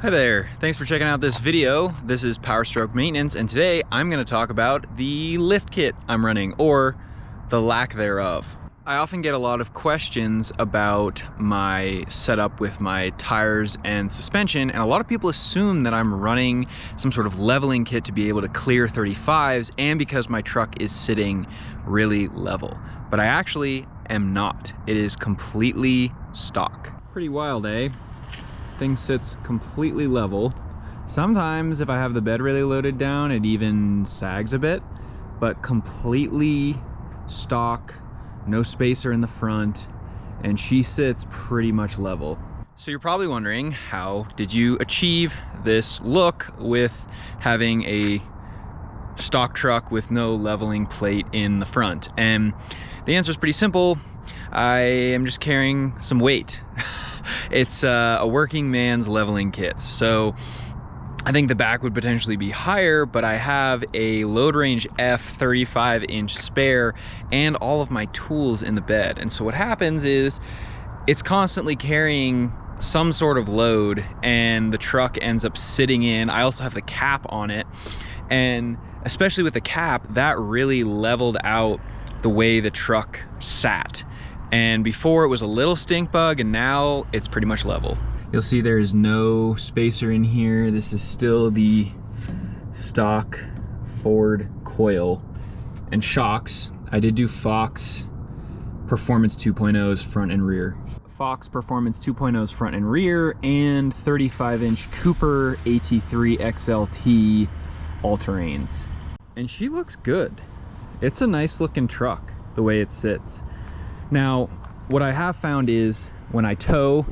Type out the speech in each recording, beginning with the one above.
Hi there, thanks for checking out this video. This is Power Stroke Maintenance, and today I'm going to talk about the lift kit I'm running, or the lack thereof. I often get a lot of questions about my setup with my tires and suspension, and a lot of people assume that I'm running some sort of leveling kit to be able to clear 35s and because my truck is sitting really level. But I actually am not. It is completely stock. Pretty wild, eh? Thing sits completely level. Sometimes if I have the bed really loaded down, it even sags a bit, but completely stock, no spacer in the front, and she sits pretty much level. So you're probably wondering, how did you achieve this look with having a stock truck with no leveling plate in the front? And the answer is pretty simple. I am just carrying some weight. It's a working man's leveling kit. So I think the back would potentially be higher, but I have a load range F 35-inch spare and all of my tools in the bed. And so what happens is it's constantly carrying some sort of load and the truck ends up sitting in. I also have the cap on it, and especially with the cap, that really leveled out the way the truck sat. And before it was a little stink bug, and now it's pretty much level. You'll see there is no spacer in here. This is still the stock Ford coil and shocks. I did do Fox Performance 2.0's front and rear. Fox Performance 2.0's front and rear, and 35-inch Cooper AT3 XLT all-terrains. And she looks good. It's a nice looking truck, the way it sits. Now, what I have found is when I tow,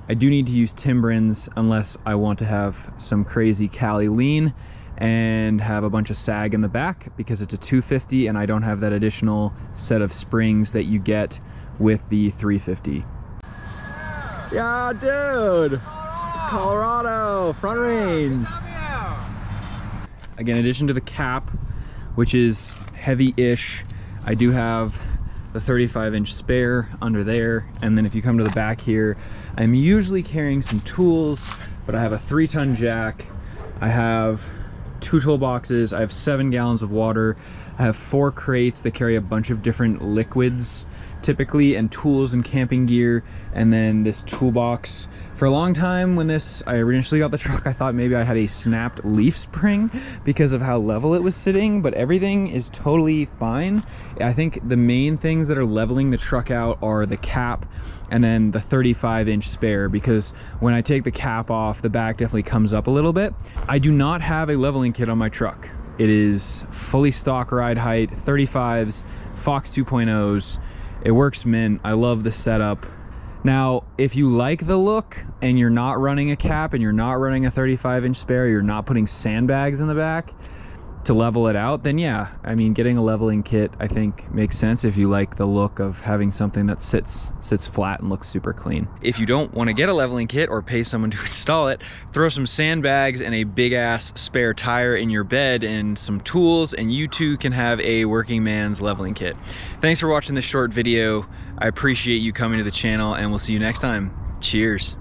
I do need to use Timbrins unless I want to have some crazy Cali lean and have a bunch of sag in the back, because it's a 250 and I don't have that additional set of springs that you get with the 350. Yeah, dude! Colorado, front range. Again, in addition to the cap, which is heavy-ish, I do have the 35-inch spare under there. And then if you come to the back here, I'm usually carrying some tools, but I have a 3-ton jack, I have 2 toolboxes, I have 7 gallons of water, I have 4 crates that carry a bunch of different liquids typically, and tools and camping gear, and then this toolbox. For a long time, when I initially got the truck, I thought maybe I had a snapped leaf spring because of how level it was sitting, but everything is totally fine. I think the main things that are leveling the truck out are the cap and then the 35-inch spare, because when I take the cap off, the back definitely comes up a little bit. I do not have a leveling kit on my truck. It is fully stock ride height, 35s, Fox 2.0s. It works mint. I love the setup. Now, if you like the look and you're not running a cap and you're not running a 35-inch spare, you're not putting sandbags in the back to level it out, then yeah, I mean, getting a leveling kit I think makes sense if you like the look of having something that sits flat and looks super clean. If you don't want to get a leveling kit or pay someone to install it, throw some sandbags and a big ass spare tire in your bed and some tools, and you too can have a working man's leveling kit. Thanks for watching this short video. I appreciate you coming to the channel, and we'll see you next time. Cheers.